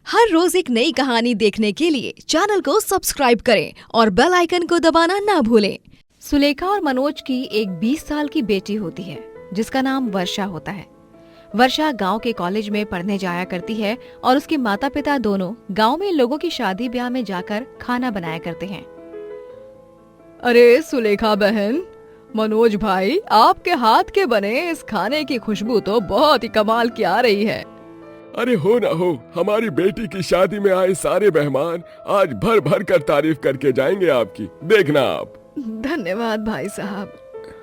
हर रोज एक नई कहानी देखने के लिए चैनल को सब्सक्राइब करें और बेल आइकन को दबाना ना भूलें। सुलेखा और मनोज की एक 20 साल की बेटी होती है जिसका नाम वर्षा होता है। वर्षा गांव के कॉलेज में पढ़ने जाया करती है और उसके माता पिता दोनों गांव में लोगों की शादी ब्याह में जाकर खाना बनाया करते हैं। अरे सुलेखा बहन, मनोज भाई, आपके हाथ के बने इस खाने की खुशबू तो बहुत ही कमाल की आ रही है। अरे हो ना हो, हमारी बेटी की शादी में आए सारे मेहमान आज भर भर कर तारीफ करके जाएंगे आपकी, देखना आप। धन्यवाद भाई साहब।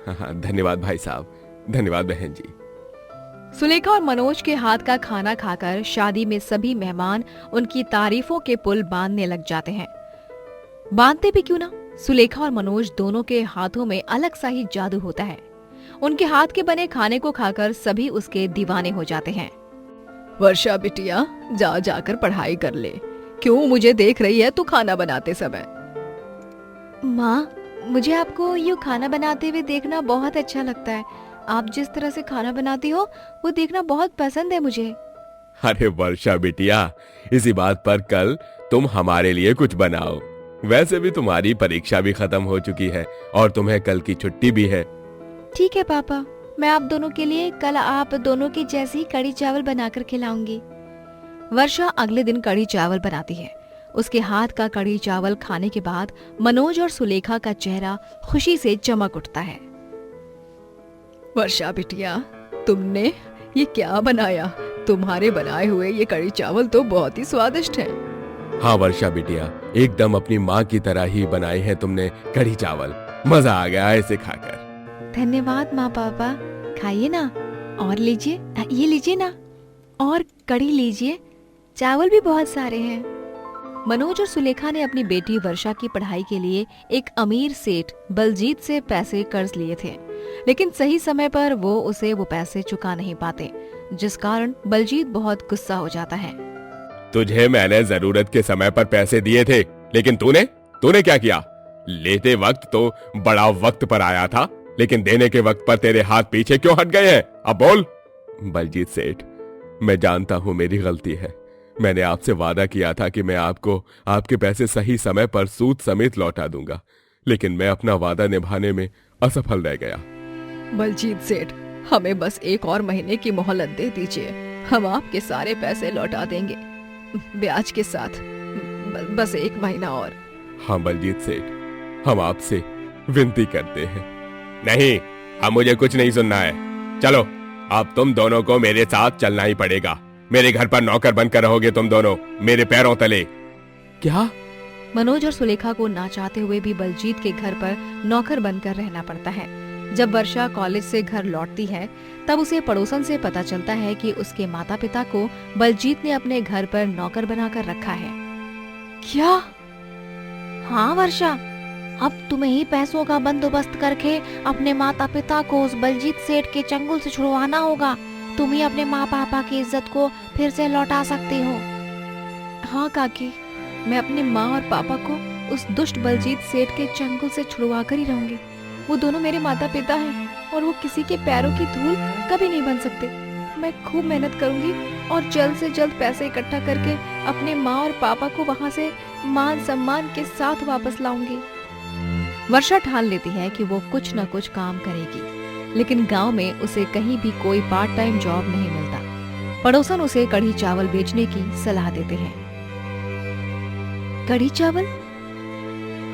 हाँ, धन्यवाद भाई साहब, धन्यवाद बहन जी। सुलेखा और मनोज के हाथ का खाना खाकर शादी में सभी मेहमान उनकी तारीफों के पुल बांधने लग जाते हैं। बांधते भी क्यों ना, सुलेखा और मनोज दोनों के हाथों में अलग सा ही जादू होता है। उनके हाथ के बने खाने को खाकर सभी उसके दीवाने हो जाते हैं। वर्षा बिटिया, जा जाकर पढ़ाई कर ले। क्यों मुझे देख रही है तू खाना बनाते समय? माँ, मुझे आपको यूँ खाना बनाते हुए देखना बहुत अच्छा लगता है। आप जिस तरह से खाना बनाती हो वो देखना बहुत पसंद है मुझे। अरे वर्षा बिटिया, इसी बात पर कल तुम हमारे लिए कुछ बनाओ। वैसे भी तुम्हारी परीक्षा भी खत्म हो चुकी है और तुम्हें कल की छुट्टी भी है। ठीक है पापा, मैं आप दोनों के लिए कल आप दोनों की जैसी कढ़ी चावल बनाकर खिलाऊंगी। वर्षा अगले दिन कढ़ी चावल बनाती है। उसके हाथ का कढ़ी चावल खाने के बाद मनोज और सुलेखा का चेहरा खुशी से चमक उठता है। वर्षा बिटिया, तुमने ये क्या बनाया? तुम्हारे बनाए हुए ये कढ़ी चावल तो बहुत ही स्वादिष्ट है। हाँ वर्षा बिटिया, एकदम अपनी माँ की तरह ही बनाए हैं तुमने कढ़ी चावल। मजा आ गया ऐसे खाकर। धन्यवाद माँ पापा, खाइए ना। और लीजिए, ये लीजिए ना, और कढ़ी लीजिए, चावल भी बहुत सारे हैं। मनोज और सुलेखा ने अपनी बेटी वर्षा की पढ़ाई के लिए एक अमीर सेठ बलजीत से पैसे कर्ज लिए थे, लेकिन सही समय पर वो उसे वो पैसे चुका नहीं पाते, जिस कारण बलजीत बहुत गुस्सा हो जाता है। तुझे मैंने जरूरत के समय पर पैसे दिए थे, लेकिन तूने क्या किया? लेते वक्त तो बड़ा वक्त पर आया था, लेकिन देने के वक्त पर तेरे हाथ पीछे क्यों हट गए हैं? अब बोल। बलजीत सेठ, मैं जानता हूँ मेरी गलती है। मैंने आपसे वादा किया था कि मैं आपको आपके पैसे सही समय पर सूद समेत लौटा दूंगा, लेकिन मैं अपना वादा निभाने में असफल रह गया। बलजीत सेठ, हमें बस एक और महीने की मोहलत दे दीजिए, हम आपके सारे पैसे लौटा देंगे, ब्याज के साथ। बस एक महीना और। हाँ बलजीत सेठ, हम आपसे विनती करते हैं। नहीं, अब मुझे कुछ नहीं सुनना है। चलो, अब तुम दोनों को मेरे साथ चलना ही पड़ेगा। मेरे घर पर नौकर बनकर रहोगे तुम दोनों, मेरे पैरों तले। क्या? मनोज और सुलेखा को ना चाहते हुए भी बलजीत के घर पर नौकर बनकर रहना पड़ता है। जब वर्षा कॉलेज से घर लौटती है तब उसे पड़ोसन से पता चलता है कि उसके माता पिता को बलजीत ने अपने घर पर नौकर बनाकर रखा है। क्या? हाँ वर्षा, अब तुम्हें ही पैसों का बंदोबस्त करके अपने माता पिता को उस बलजीत सेठ के चंगुल से छुड़वाना होगा। तुम ही अपने माँ पापा की इज्जत को फिर से लौटा सकती हो। हाँ काकी, मैं अपने माँ और पापा को उस दुष्ट बलजीत सेठ के चंगुल से छुड़वा कर ही रहूंगी। वो दोनों मेरे माता पिता हैं और वो किसी के पैरों की धूल कभी नहीं बन सकते। मैं खूब मेहनत करूंगी और जल्द से जल्द पैसे इकट्ठा करके अपने माँ और पापा को वहाँ से मान सम्मान के साथ वापस लाऊंगी। वर्षा ठान लेती है कि वो कुछ न कुछ काम करेगी, लेकिन गांव में उसे कहीं भी कोई पार्ट टाइम जॉब नहीं मिलता। पड़ोसन उसे कढ़ी चावल बेचने की सलाह देते हैं। कढ़ी चावल?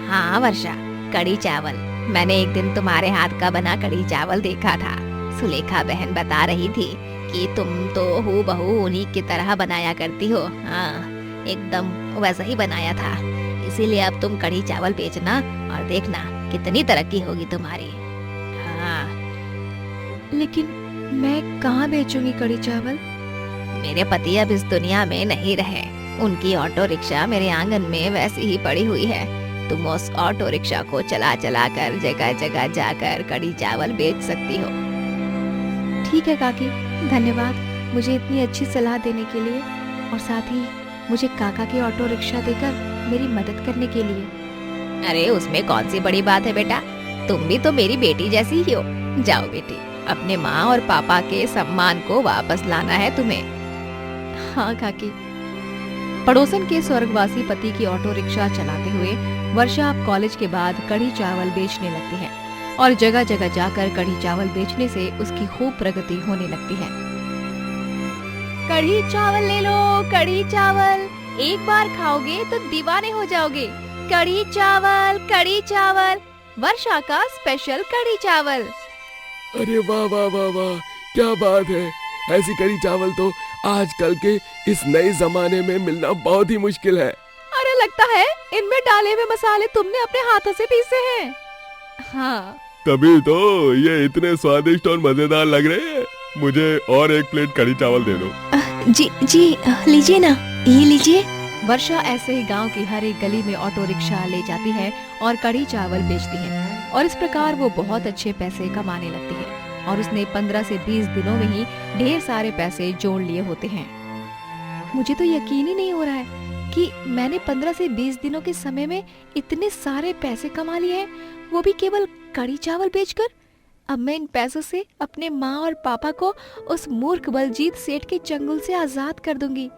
हाँ वर्षा, कढ़ी चावल। मैंने एक दिन तुम्हारे हाथ का बना कढ़ी चावल देखा था। सुलेखा बहन बता रही थी कि तुम तो हूबहू उन्हीं की तरह बनाया करती हो। हाँ, एकदम वैसा ही बनाया था। इसीलिए अब तुम कढ़ी चावल बेचना और देखना कितनी तरक्की होगी तुम्हारी। हाँ, लेकिन मैं कहाँ बेचूंगी कढ़ी चावल? मेरे पति अब इस दुनिया में नहीं रहे। उनकी ऑटो रिक्शा मेरे आंगन में वैसी ही पड़ी हुई है। तुम उस ऑटो रिक्शा को चला चला कर जगह जगह जाकर कढ़ी चावल बेच सकती हो। ठीक है काकी, धन्यवाद मुझे इतनी अच्छी सलाह देने के लिए, और साथ ही मुझे काका की ऑटो रिक्शा देकर मेरी मदद करने के लिए। अरे उसमें कौन सी बड़ी बात है बेटा, तुम भी तो मेरी बेटी जैसी ही हो। जाओ बेटी, अपने माँ और पापा के सम्मान को वापस लाना है तुम्हें। हाँ काकी। पड़ोसन के स्वर्गवासी पति की ऑटो रिक्शा चलाते हुए वर्षा अब कॉलेज के बाद कढ़ी चावल बेचने लगती है और जगह जगह जाकर कढ़ी चावल बेचने से उसकी खूब प्रगति होने लगती है। कढ़ी चावल ले लो, कढ़ी चावल, एक बार खाओगे तो दीवाने हो जाओगे। कढ़ी चावल, कढ़ी चावल, वर्षा का स्पेशल कढ़ी चावल। अरे वाह वाह वाह वाह, क्या बात है। ऐसी कढ़ी चावल तो आजकल के इस नए जमाने में मिलना बहुत ही मुश्किल है। अरे लगता है इनमें डाले हुए मसाले तुमने अपने हाथों से पीसे हैं। हाँ, तभी तो ये इतने स्वादिष्ट और मजेदार लग रहे हैं। मुझे और एक प्लेट कढ़ी चावल दे दो। जी जी, लीजिए ना, ये लीजिए। वर्षा ऐसे ही गांव की हर एक गली में ऑटो रिक्शा ले जाती है और कढ़ी चावल बेचती है और इस प्रकार वो बहुत अच्छे पैसे कमाने लगती है और उसने 15 से 20 दिनों में ही ढेर सारे पैसे जोड़ लिए होते हैं। मुझे तो यकीन ही नहीं हो रहा है कि मैंने 15 से 20 दिनों के समय में इतने सारे पैसे कमा लिए हैं, वो भी केवल कढ़ी चावल बेचकर। अब मैं इन पैसों से अपने माँ और पापा को उस मूर्ख बलजीत सेठ के चंगुल से आजाद कर दूंगी।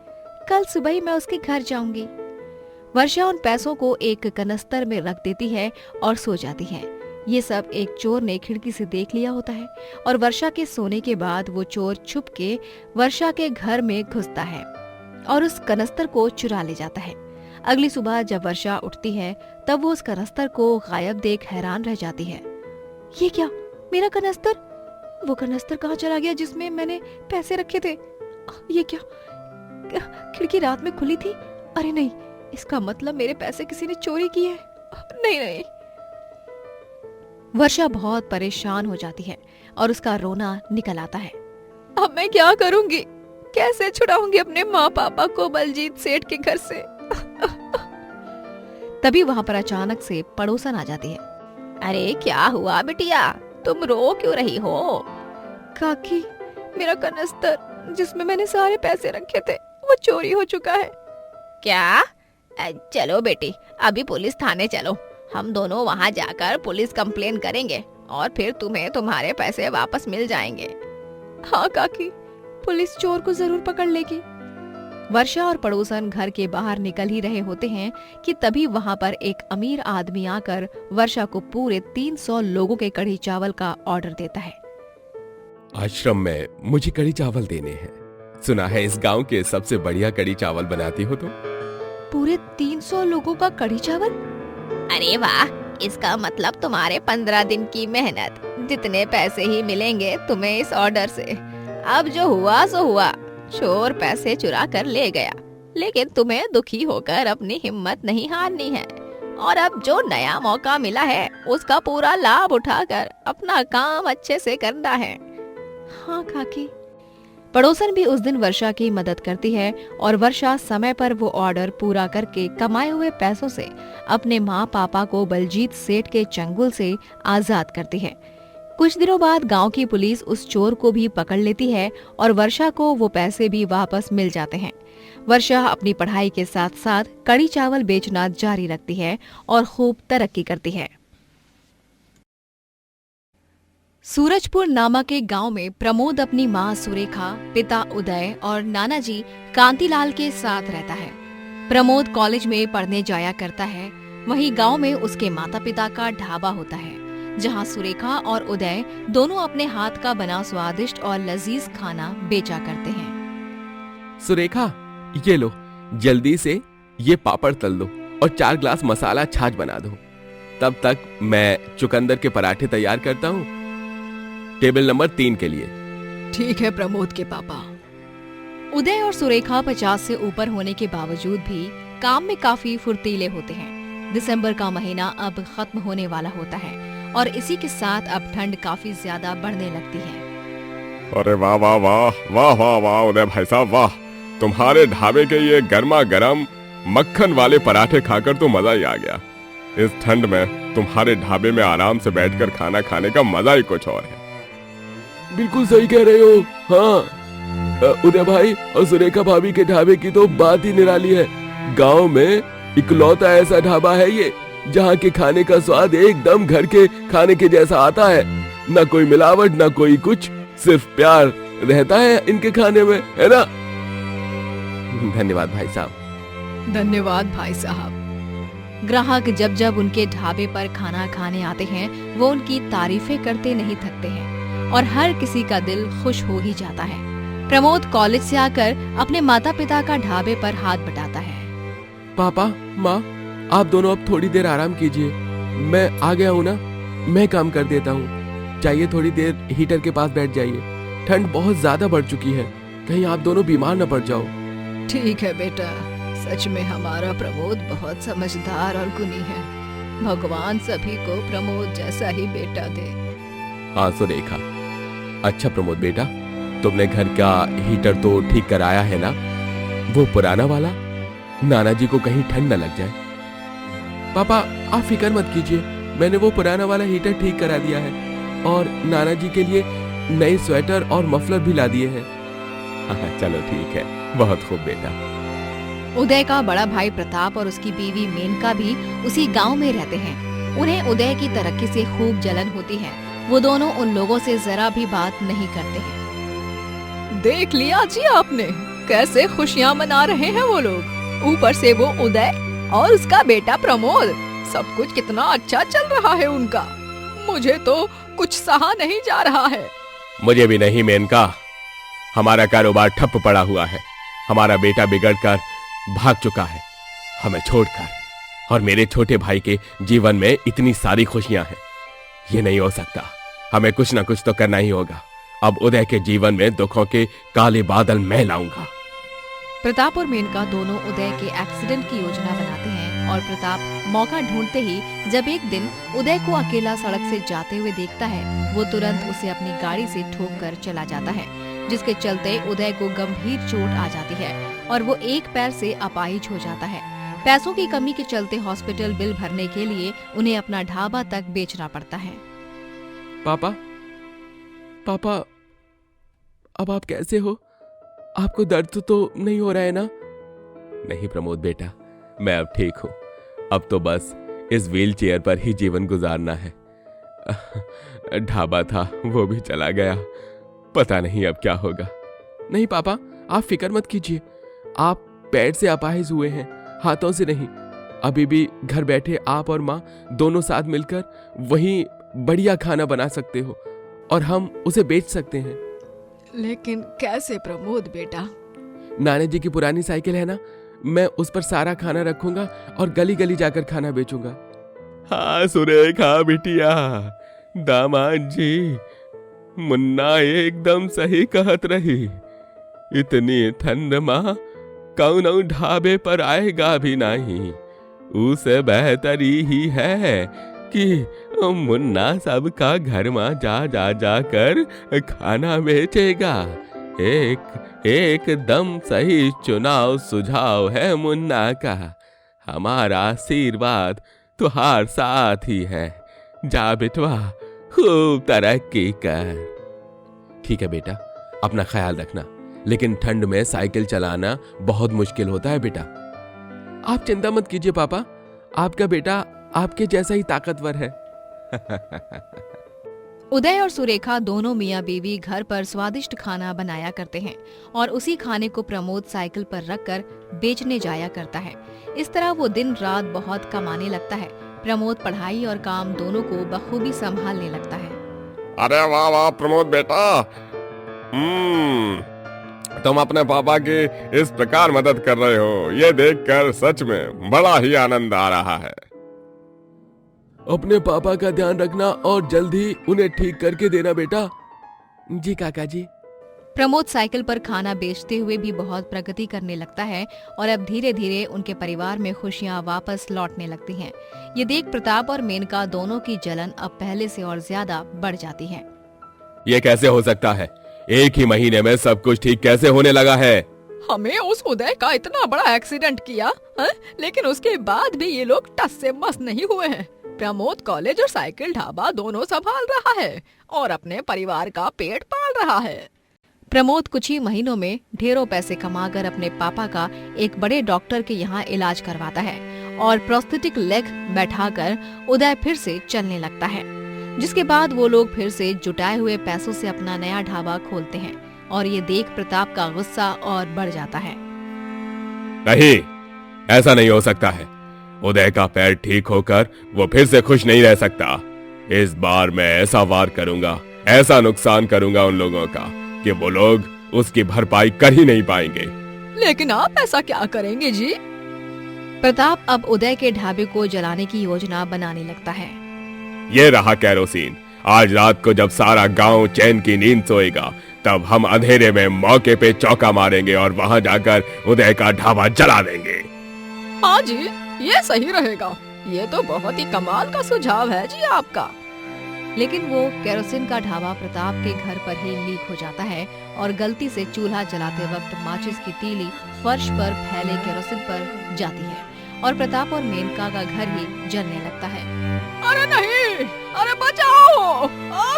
कल सुबह ही मैं उसके घर जाऊंगी। वर्षा उन पैसों को एक कनस्तर में रख देती है और सो जाती है। ये सब एक चोर ने खिड़की से देख लिया होता है और वर्षा के सोने के बाद वो चोर छुप के वर्षा के घर में घुसता है और उस कनस्तर को चुरा ले जाता है। अगली सुबह जब वर्षा उठती है तब वो उस कनस्तर को गायब देख हैरान रह जाती है। ये क्या, मेरा कनस्तर? वो कनस्तर कहाँ चला गया जिसमें मैंने पैसे रखे थे? ये क्या, खिड़की रात में खुली थी? अरे नहीं, इसका मतलब मेरे पैसे किसी ने चोरी किए हैं। नहीं नहीं। वर्षा बहुत परेशान हो जाती है और उसका रोना निकल आता है। अब मैं क्या करूंगी? कैसे छुड़ाऊंगी अपने माँ पापा को बलजीत सेठ के घर से? तभी वहाँ पर अचानक से पड़ोसन आ जाती है। अरे क्या हुआ बिटिया, तुम रो क्यों रही हो? काकी, मेरा कनस्तर जिसमें मैंने सारे पैसे रखे थे वो चोरी हो चुका है। क्या? चलो बेटी, अभी पुलिस थाने चलो। हम दोनों वहाँ जाकर पुलिस कंप्लेन करेंगे और फिर तुम्हें तुम्हारे पैसे वापस मिल जाएंगे। हाँ काकी, पुलिस चोर को जरूर पकड़ लेगी। वर्षा और पड़ोसन घर के बाहर निकल ही रहे होते हैं कि तभी वहाँ पर एक अमीर आदमी आकर वर्षा को पूरे 300 लोगों के कढ़ी चावल का ऑर्डर देता है। आश्रम में मुझे कढ़ी चावल देने हैं। सुना है इस गांव के सबसे बढ़िया कढ़ी चावल बनाती हो तुम। पूरे 300 लोगों का कढ़ी चावल? अरे वाह, इसका मतलब तुम्हारे 15 दिन की मेहनत, जितने पैसे ही मिलेंगे तुम्हें इस ऑर्डर से। अब जो हुआ सो हुआ, चोर पैसे चुरा कर ले गया, लेकिन तुम्हें दुखी होकर अपनी हिम्मत नहीं हारनी है और अब जो नया मौका मिला है उसका पूरा लाभ उठाकर अपना काम अच्छे से करना है। हाँ काकी। पड़ोसन भी उस दिन वर्षा की मदद करती है और वर्षा समय पर वो ऑर्डर पूरा करके कमाए हुए पैसों से अपने माँ पापा को बलजीत सेठ के चंगुल से आजाद करती है। कुछ दिनों बाद गांव की पुलिस उस चोर को भी पकड़ लेती है और वर्षा को वो पैसे भी वापस मिल जाते हैं। वर्षा अपनी पढ़ाई के साथ साथ कढ़ी चावल बेचना जारी रखती है और खूब तरक्की करती है। सूरजपुर नामक एक गांव में प्रमोद अपनी माँ सुरेखा, पिता उदय और नाना जी कांतिलाल के साथ रहता है। प्रमोद कॉलेज में पढ़ने जाया करता है। वहीं गांव में उसके माता पिता का ढाबा होता है जहां सुरेखा और उदय दोनों अपने हाथ का बना स्वादिष्ट और लजीज खाना बेचा करते हैं। सुरेखा, ये लो, जल्दी से ये पापड़ तल दो और 4 ग्लास मसाला छाछ बना दो। तब तक मैं चुकंदर के पराठे तैयार करता हूँ, टेबल नंबर 3 के लिए। ठीक है प्रमोद के पापा। उदय और सुरेखा 50 से ऊपर होने के बावजूद भी काम में काफी फुर्तीले होते हैं। दिसंबर का महीना अब खत्म होने वाला होता है और इसी के साथ अब ठंड काफी ज्यादा बढ़ने लगती है। अरे वाह वाह वाह वाह वाह वाह उदय भाई साहब, वाह! तुम्हारे ढाबे के ये गर्मा गर्म मक्खन वाले पराठे खाकर तो मजा ही आ गया। इस ठंड में तुम्हारे ढाबे में आराम से बैठकर खाना खाने का मजा ही कुछ और है। बिल्कुल सही कह रहे हो। हाँ, उदय भाई और सुरेखा भाभी के ढाबे की तो बात ही निराली है। गांव में इकलौता ऐसा ढाबा है ये जहाँ के खाने का स्वाद एकदम घर के खाने के जैसा आता है। ना कोई मिलावट, ना कोई कुछ, सिर्फ प्यार रहता है इनके खाने में, है ना? धन्यवाद भाई साहब। धन्यवाद भाई साहब। ग्राहक जब जब उनके ढाबे पर खाना खाने आते हैं वो उनकी तारीफें करते नहीं थकते हैं और हर किसी का दिल खुश हो ही जाता है। प्रमोद कॉलेज से आकर अपने माता पिता का ढाबे पर हाथ बटाता है। पापा, माँ, आप दोनों अब थोड़ी देर आराम कीजिए। मैं आ गया हूँ ना, मैं काम कर देता हूँ। चाहिए थोड़ी देर हीटर के पास बैठ जाइए। ठंड बहुत ज्यादा बढ़ चुकी है, कहीं आप दोनों बीमार न पड़ जाओ। ठीक है बेटा, सच में हमारा प्रमोद बहुत समझदार और गुणी है। भगवान सभी को प्रमोद जैसा ही बेटा दे। हाँ सुरेखा। अच्छा प्रमोद बेटा, तुमने घर का हीटर तो ठीक कराया है ना? वो पुराना वाला? नाना जी को कहीं ठंड न लग जाए। पापा आप फिक्र मत कीजिए, मैंने वो पुराना वाला हीटर ठीक करा दिया है और नाना जी के लिए नए स्वेटर और मफलर भी ला दिए हैं। हाँ, चलो ठीक है, बहुत खूब बेटा। उदय का बड़ा भाई प्रताप और उसकी बीवी मेनका भी उसी गांव में रहते हैं। उन्हें उदय की तरक्की से खूब जलन होती है। वो दोनों उन लोगों से जरा भी बात नहीं करते हैं। देख लिया जी आपने, कैसे खुशियां मना रहे हैं वो लोग। ऊपर से वो उदय और उसका बेटा प्रमोद, सब कुछ कितना अच्छा चल रहा है उनका। मुझे तो कुछ सहा नहीं जा रहा है। मुझे भी नहीं मेनका, हमारा कारोबार ठप पड़ा हुआ है। हमारा बेटा बिगड़कर भाग चुका है हमें छोड़कर, और मेरे छोटे भाई के जीवन में इतनी सारी खुशियां हैं। ये नहीं हो सकता, हमें कुछ ना कुछ तो करना ही होगा। अब उदय के जीवन में दुखों के काले बादल मैं लाऊंगा। प्रताप और मेनका दोनों उदय के एक्सीडेंट की योजना बनाते हैं और प्रताप मौका ढूंढते ही जब एक दिन उदय को अकेला सड़क से जाते हुए देखता है, वो तुरंत उसे अपनी गाड़ी से ठोक कर चला जाता है, जिसके चलते उदय को गंभीर चोट आ जाती है और वो एक पैर से अपाहिज हो जाता है। पैसों की कमी के चलते हॉस्पिटल बिल भरने के लिए उन्हें अपना ढाबा तक बेचना पड़ता है। पापा, पापा, अब आप कैसे हो? आपको दर्द तो नहीं हो रहा है ना? नहीं प्रमोद बेटा, मैं अब ठीक हूँ। अब तो बस इस व्हील चेयर पर ही जीवन गुजारना है। ढाबा था वो भी चला गया, पता नहीं अब क्या होगा। नहीं पापा, आप फिक्र मत कीजिए। आप पैर से अपाहिज हुए हैं, हाथों से नहीं। अभी भी घर बैठे आप और माँ दोनों साथ मिलकर वहीं बढ़िया खाना बना सकते हो और हम उसे बेच सकते हैं। लेकिन कैसे प्रमोद बेटा? नाना जी की पुरानी साइकिल है ना, मैं उस पर सारा खाना रखूंगा और गली गली जाकर खाना बेचूंगा। हाँ सुरेखा बिटिया, दामाद जी, मुन्ना एकदम सही कहत रही। इतनी ठंड माँ कौन ढाबे पर आएगा भी नहीं। उसे बेहतर ही है कि मुन्ना सबका घर में जा कर खाना बेचेगा। एकदम सही चुनाव सुझाव है मुन्ना का। हमारा आशीर्वाद तुहार साथ ही है। जा बेटवा, खूब तरक्की कर। ठीक है बेटा, अपना ख्याल रखना, लेकिन ठंड में साइकिल चलाना बहुत मुश्किल होता है बेटा। आप चिंता मत कीजिए पापा, आपका बेटा आपके जैसा ही ताकतवर है। उदय और सुरेखा दोनों मियाँ बीवी घर पर स्वादिष्ट खाना बनाया करते हैं और उसी खाने को प्रमोद साइकिल पर रखकर बेचने जाया करता है। इस तरह वो दिन रात बहुत कमाने लगता है। प्रमोद पढ़ाई और काम दोनों को बखूबी संभालने लगता है। अरे वाह वाह प्रमोद बेटा, तुम अपने पापा की इस प्रकार मदद कर रहे हो, ये देखकर सच में बड़ा ही आनंद आ रहा है। अपने पापा का ध्यान रखना और जल्दी उन्हें ठीक करके देना बेटा। जी काका जी। प्रमोद साइकिल पर खाना बेचते हुए भी बहुत प्रगति करने लगता है और अब धीरे धीरे उनके परिवार में खुशियां वापस लौटने लगती हैं। ये देख प्रताप और मेनका दोनों की जलन अब पहले से और ज्यादा बढ़ जाती है। ये कैसे हो सकता है? एक ही महीने में सब कुछ ठीक कैसे होने लगा है? हमें उस उदय का इतना बड़ा एक्सीडेंट किया है? लेकिन उसके बाद भी ये लोग टस से मस नहीं हुए हैं। प्रमोद कॉलेज और साइकिल ढाबा दोनों संभाल रहा है और अपने परिवार का पेट पाल रहा है। प्रमोद कुछ ही महीनों में ढेरों पैसे कमाकर अपने पापा का एक बड़े डॉक्टर के यहाँ इलाज करवाता है और प्रोस्थेटिक लेग बैठाकर उदय फिर से चलने लगता है, जिसके बाद वो लोग फिर से जुटाए हुए पैसों से अपना नया ढाबा खोलते हैं और ये देख प्रताप का गुस्सा और बढ़ जाता है। नहीं, ऐसा नहीं हो सकता है। उदय का पैर ठीक होकर वो फिर से खुश नहीं रह सकता। इस बार मैं ऐसा वार करूंगा, ऐसा नुकसान करूंगा उन लोगों का कि वो लोग उसकी भरपाई कर ही नहीं पाएंगे। लेकिन आप ऐसा क्या करेंगे जी? प्रताप अब उदय के ढाबे को जलाने की योजना बनाने लगता है। ये रहा कैरोसिन। आज रात को जब सारा गांव चैन की नींद सोएगा, तब हम अंधेरे में मौके पे चौका मारेंगे और वहां जाकर उदय का ढाबा जला देंगे। हाँ जी, ये सही रहेगा। ये तो बहुत ही कमाल का सुझाव है जी आपका। लेकिन वो केरोसिन का ढाबा प्रताप के घर पर ही लीक हो जाता है और गलती से चूल्हा जलाते वक्त माचिस की तीली फर्श पर फैले केरोसिन पर जाती है और प्रताप और मेनका का घर ही जलने लगता है। अरे नहीं, अरे बचाओ,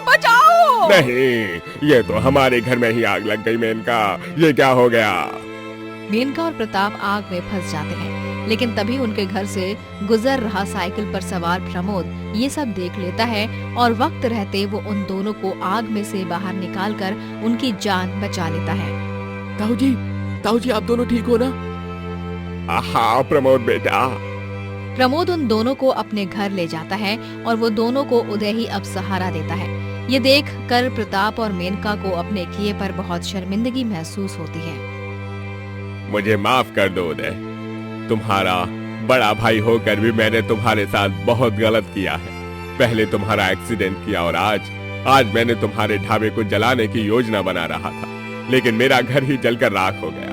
बचाओ! नहीं, ये तो हमारे घर में ही आग लग गई। मेनका, ये क्या हो गया? मेनका और प्रताप आग में फंस जाते हैं, लेकिन तभी उनके घर से गुजर रहा साइकिल पर सवार प्रमोद ये सब देख लेता है और वक्त रहते वो उन दोनों को आग में से बाहर निकालकर उनकी जान बचा लेता है। ताऊ जी आप दोनों ठीक हो ना? हाँ प्रमोद बेटा। प्रमोद उन दोनों को अपने घर ले जाता है और वो दोनों को उदय ही अब सहारा देता है। ये देख कर प्रताप और मेनका को अपने किए पर बहुत शर्मिंदगी महसूस होती है। मुझे माफ कर दो उदय, तुम्हारा बड़ा भाई होकर भी मैंने तुम्हारे साथ बहुत गलत किया है। पहले तुम्हारा एक्सीडेंट किया और आज मैंने तुम्हारे ढाबे को जलाने की योजना बना रहा था, लेकिन मेरा घर ही जलकर राख हो गया।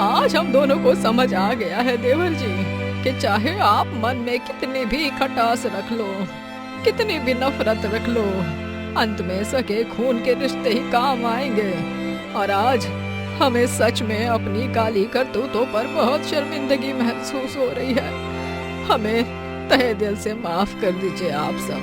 आज हम दोनों को समझ आ गया है देवर जी कि चाहे आप मन में कितनी भी खटास रख लो, कितनी भी नफरत रख लो, अंत में सके खून के रिश्ते ही काम आएंगे। और आज हमें सच में अपनी काली करतूतों पर बहुत शर्मिंदगी महसूस हो रही है। हमें तहे दिल से माफ कर दीजिए आप सब।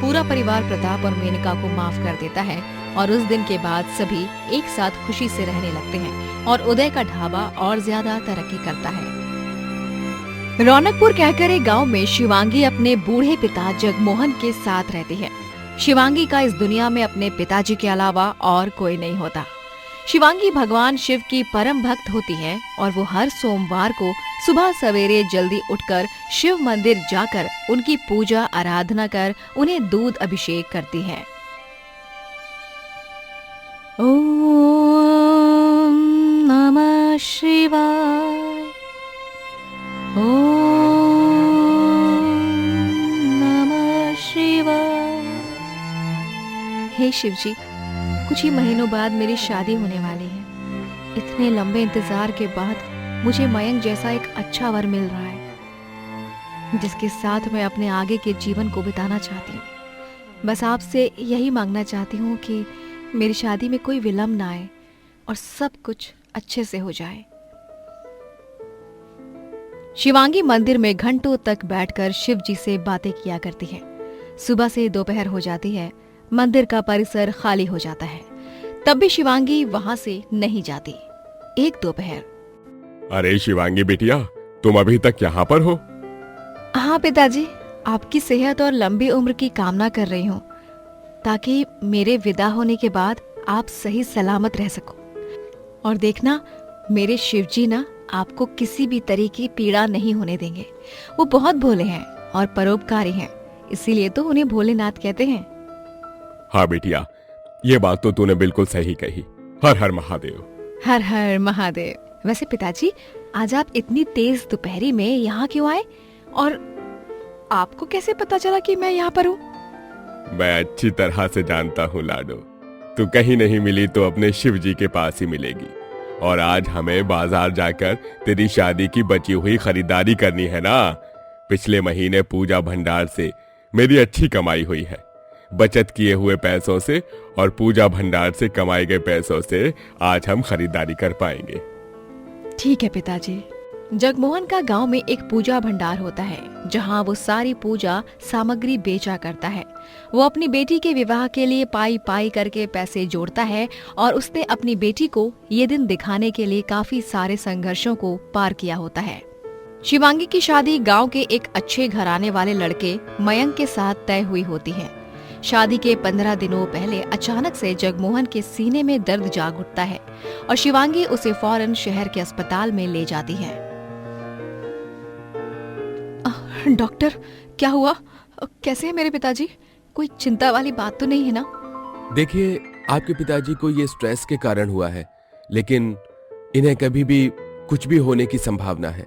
पूरा परिवार प्रताप और मेनका को माफ कर देता है और उस दिन के बाद सभी एक साथ खुशी से रहने लगते हैं और उदय का ढाबा और ज्यादा तरक्की करता है। रौनकपुर कहकर एक गांव में शिवांगी अपने बूढ़े पिता जगमोहन के साथ रहती है। शिवांगी का इस दुनिया में अपने पिताजी के अलावा और कोई नहीं होता। शिवांगी भगवान शिव की परम भक्त होती है और वो हर सोमवार को सुबह सवेरे जल्दी उठकर शिव मंदिर जाकर उनकी पूजा आराधना कर उन्हें दूध अभिषेक करती है। ओम नमः शिवाय, ओम नमः शिवाय। हे शिव जी, कुछ ही महीनों बाद मेरी शादी होने वाली है। इतने लंबे इंतजार के बाद मुझे मयंक जैसा एक अच्छा वर मिल रहा है, जिसके साथ मैं अपने आगे के जीवन को बिताना चाहती हूँ। बस आपसे यही मांगना चाहती हूँ कि मेरी शादी में कोई विलम्ब ना आए और सब कुछ अच्छे से हो जाए। शिवांगी मंदिर में घंटों तक बैठकर शिव जी से बातें किया करती है। सुबह से दोपहर हो जाती है, मंदिर का परिसर खाली हो जाता है, तब भी शिवांगी वहां से नहीं जाती। एक दोपहर, अरे शिवांगी बिटिया, तुम अभी तक यहाँ पर हो? हाँ पिताजी, आपकी सेहत और लंबी उम्र की कामना कर रही हूँ ताकि मेरे विदा होने के बाद आप सही सलामत रह सको। और देखना, मेरे शिवजी ना आपको किसी भी तरह की पीड़ा नहीं होने देंगे। वो बहुत भोले हैं और परोपकारी हैं, इसीलिए तो उन्हें भोलेनाथ कहते हैं। हाँ बेटिया, ये बात तो तूने बिल्कुल सही कही। हर हर महादेव। हर हर महादेव। वैसे पिताजी, आज आप इतनी तेज दोपहरी में यहाँ क्यों आए और आपको कैसे पता चला कि मैं यहाँ पर हूँ? मैं अच्छी तरह से जानता हूँ लाडो, तू कहीं नहीं मिली तो अपने शिव जी के पास ही मिलेगी। और आज हमें बाजार जाकर तेरी शादी की बची हुई खरीदारी करनी है ना। पिछले महीने पूजा भंडार से मेरी अच्छी कमाई हुई है। बचत किए हुए पैसों से और पूजा भंडार से कमाए गए पैसों से आज हम खरीदारी कर पाएंगे। ठीक है पिताजी। जगमोहन का गांव में एक पूजा भंडार होता है जहां वो सारी पूजा सामग्री बेचा करता है। वो अपनी बेटी के विवाह के लिए पाई पाई करके पैसे जोड़ता है और उसने अपनी बेटी को ये दिन दिखाने के लिए काफी सारे संघर्षों को पार किया होता है। शिवांगी की शादी गांव के एक अच्छे घराने वाले लड़के मयंक के साथ तय हुई होती है। शादी के 15 दिनों पहले अचानक से जगमोहन के सीने में दर्द जाग उठता है और शिवांगी उसे फौरन शहर के अस्पताल में ले जाती है। डॉक्टर, क्या हुआ? कैसे है मेरे पिताजी? कोई चिंता वाली बात तो नहीं है ना? देखिए, आपके पिताजी को ये स्ट्रेस के कारण हुआ है, लेकिन इन्हें कभी भी कुछ भी होने की संभावना है,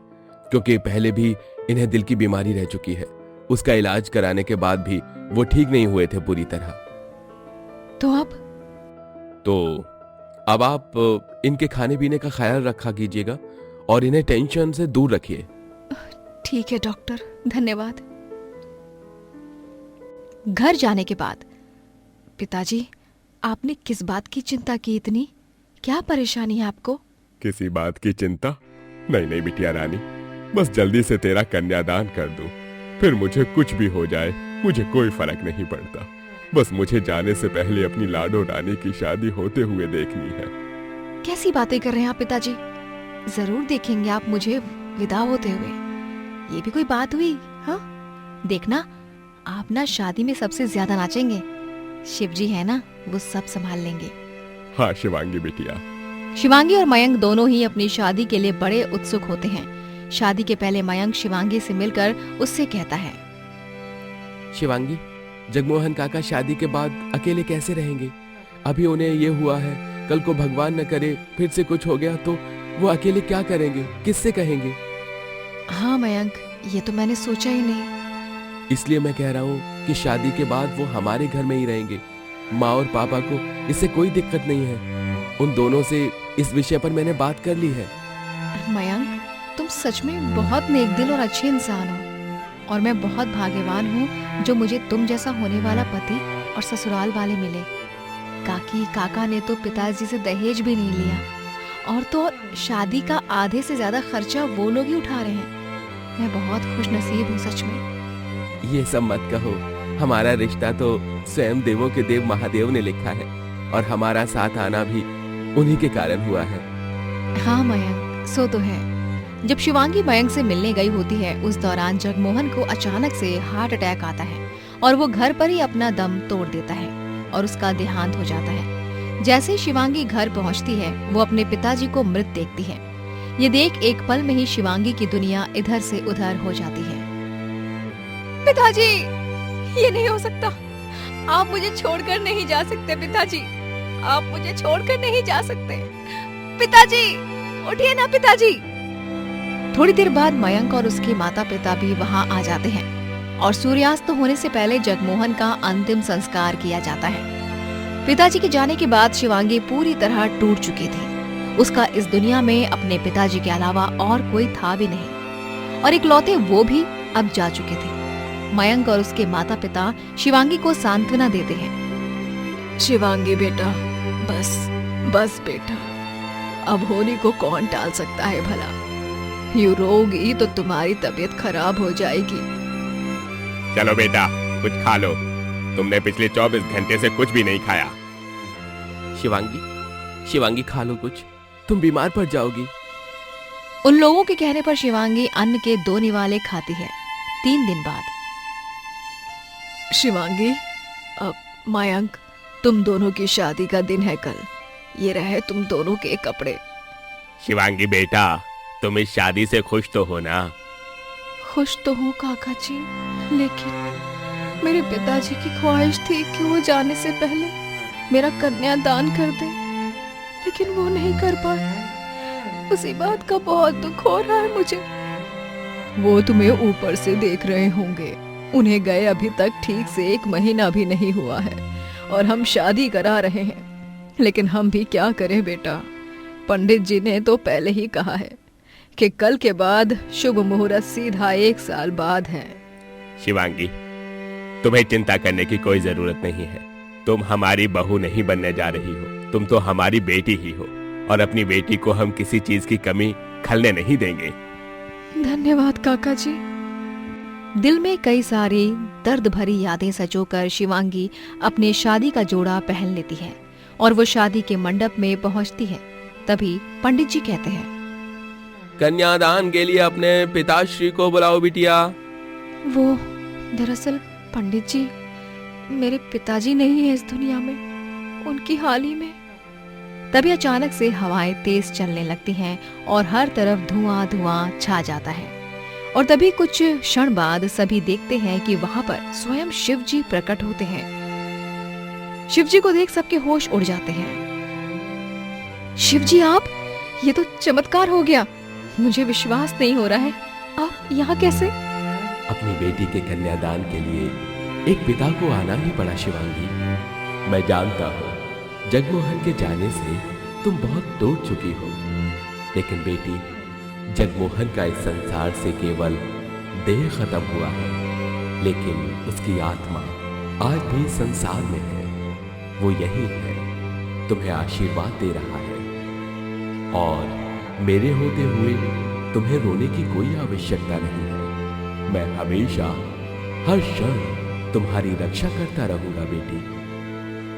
क्योंकि पहले भी इन्हें दिल की बीमारी रह चुकी है। उसका इलाज कराने के बाद भी वो ठीक नहीं हुए थे पूरी तरह। तो अब आप इनके खाने पीने का ख्याल रखा कीजिएगा और इन्हें टेंशन से दूर रखिए। ठीक है डॉक्टर, धन्यवाद। घर जाने के बाद, पिताजी, आपने किस बात की चिंता की इतनी? क्या परेशानी है आपको? किसी बात की चिंता नहीं नहीं बिटिया रानी, बस जल्दी से तेरा कन्यादान कर दूं, फिर मुझे कुछ भी हो जाए मुझे कोई फर्क नहीं पड़ता। बस मुझे जाने से पहले अपनी लाडो रानी की शादी होते हुए देखनी है। कैसी बातें कर रहे हैं आप पिताजी? जरूर देखेंगे आप मुझे विदा होते हुए। ये भी कोई बात हुई? हाँ, देखना, आप ना शादी में सबसे ज्यादा नाचेंगे। शिवजी है ना, वो सब संभाल लेंगे। हाँ शिवांगी बिटिया। शिवांगी और मयंक दोनों ही अपनी शादी के लिए बड़े उत्सुक होते हैं। शादी के पहले मयंक शिवांगी से मिलकर उससे कहता है, शिवांगी, जगमोहन काका शादी के बाद अकेले कैसे रहेंगे? अभी उन्हें ये हुआ है, कल को भगवान न करे फिर से कुछ हो गया तो वो अकेले क्या करेंगे, किससे कहेंगे? हाँ मयंक, ये तो मैंने सोचा ही नहीं। इसलिए मैं कह रहा हूँ कि शादी के बाद वो हमारे घर में ही रहेंगे। माँ और पापा को इससे कोई दिक्कत नहीं है। उन दोनों से इस विषय पर मैंने बात कर ली है। मयंक, तुम सच में बहुत नेक दिल और अच्छे इंसान हो, और मैं बहुत भाग्यवान हूँ जो मुझे तुम जैसा होने वाला पति और ससुराल वाले मिले। काकी काका ने तो पिताजी से दहेज भी नहीं लिया, और तो शादी का आधे से ज्यादा खर्चा वो लोग ही उठा रहे हैं। मैं बहुत खुश नसीब हूँ सच में। ये सब मत कहो, हमारा रिश्ता तो स्वयं देवों के देव महादेव ने लिखा है, और हमारा साथ आना भी उन्हीं के कारण हुआ है। हाँ मयंक, सो तो है। जब शिवांगी मयंक से मिलने गई होती है, उस दौरान जगमोहन को अचानक से हार्ट अटैक आता है और वो घर पर ही अपना दम तोड़ देता है और उसका देहांत हो जाता है। जैसे ही शिवांगी घर पहुंचती है, वो अपने पिताजी को मृत देखती है। ये देख एक पल में ही शिवांगी की दुनिया इधर से उधर हो जाती है। पिताजी, ये नहीं हो सकता। आप मुझे छोड़कर नहीं जा सकते पिताजी, आप मुझे छोड़कर नहीं जा सकते। पिताजी, उठिए ना पिताजी। थोड़ी देर बाद मयंक और उसके माता पिता भी वहां आ जाते हैं और सूर्यास्त होने से पहले जगमोहन का अंतिम संस्कार किया जाता है। पिताजी के जाने के बाद शिवांगी पूरी तरह टूट चुकी थी। उसका इस दुनिया में अपने पिताजी के अलावा और कोई था भी नहीं, और इकलौते वो भी अब जा चुके थे। मयंक और उसके माता पिता शिवांगी को सांत्वना देते हैं। शिवांगी बेटा, बस बस बेटा, अब होली को कौन टाल सकता है भला। यूं रोगी तो तुम्हारी तबीयत खराब हो जाएगी। चलो बेटा, कुछ खा लो, तुमने पिछले 24 घंटे से कुछ भी नहीं खाया। शिवांगी, शिवांगी खा लो कुछ, तुम बीमार पड़ जाओगी। उन लोगों के कहने पर शिवांगी अन्न के 2 निवाले खाती है। 3 दिन बाद, शिवांगी, अब मयंक, तुम दोनों की शादी का दिन है कल, ये रहे तुम दोनों के कपड़े। शिवांगी बेटा, तुम इस शादी से खुश तो हो ना? खुश तो हूँ काका जी, लेकिन मेरे पिताजी की ख्वाहिश थी कि वो जाने से पहले मेरा कन्यादान कर दे, लेकिन वो नहीं कर पाए। उसी बात का बहुत दुख हो रहा है मुझे। वो तुम्हें ऊपर से देख रहे होंगे, उन्हें गए अभी तक ठीक से 1 महीना भी नहीं हुआ है, और हम शादी करा रहे हैं। लेकिन हम भी क्या करें बेटा, पंडित जी ने तो पहले ही कहा है कि कल के बाद शुभ मुहूर्त सीधा 1 साल बाद है। शिवांगी, तुम्हें चिंता करने की कोई जरूरत नहीं है। तुम हमारी बहू नहीं बनने जा रही हो, तुम तो हमारी बेटी ही हो, और अपनी बेटी को हम किसी चीज की कमी खलने नहीं देंगे। धन्यवाद काका जी। दिल में कई सारी दर्द भरी यादें सजोकर शिवांगी अपने शादी का जोड़ा पहन लेती है और वो शादी के मंडप में पहुंचती है। तभी पंडित जी कहते हैं, कन्यादान के लिए अपने पिताश्री को बुलाओ बिटिया। वो दरअसल पंडित जी, मेरे पिताजी नहीं है इस दुनिया में, उनकी हाल ही में। तभी अचानक से हवाएं तेज चलने लगती हैं और हर तरफ धुआं धुआं छा जाता है, और तभी कुछ क्षण बाद सभी देखते हैं कि वहाँ पर स्वयं शिव जी प्रकट होते हैं। शिव जी को देख सबके होश उड़ जाते हैं। शिव जी आप, ये तो चमत्कार हो गया, मुझे विश्वास नहीं हो रहा है, आप यहाँ कैसे? अपनी बेटी के कन्यादान के लिए एक पिता को आना ही पड़ा शिवांगी। मैं जानता हूँ जगमोहन के जाने से तुम बहुत टूट चुकी हो, लेकिन बेटी, जगमोहन का इस संसार से केवल देह खत्म हुआ है, लेकिन उसकी आत्मा आज भी संसार में है। वो यही है, तुम्हें आशीर्वाद दे रहा है, और मेरे होते हुए तुम्हें रोने की कोई आवश्यकता नहीं है। मैं हमेशा हर क्षण तुम्हारी रक्षा करता रहूंगा बेटी।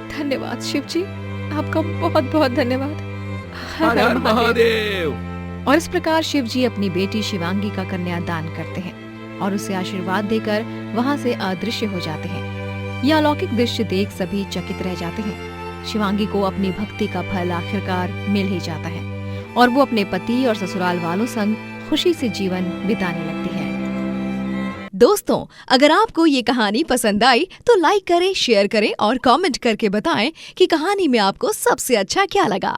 धन्यवाद शिव जी, आपका बहुत बहुत धन्यवाद। हर हर महादेव। और इस प्रकार शिव जी अपनी बेटी शिवांगी का कन्यादान करते हैं और उसे आशीर्वाद देकर वहां से अदृश्य हो जाते हैं। यह अलौकिक दृश्य देख सभी चकित रह जाते हैं। शिवांगी को अपनी भक्ति का फल आखिरकार मिल ही जाता है और वो अपने पति और ससुराल वालों संग खुशी से जीवन बिताने लगती है। दोस्तों, अगर आपको ये कहानी पसंद आई तो लाइक करें, शेयर करें और कमेंट करके बताएं कि कहानी में आपको सबसे अच्छा क्या लगा।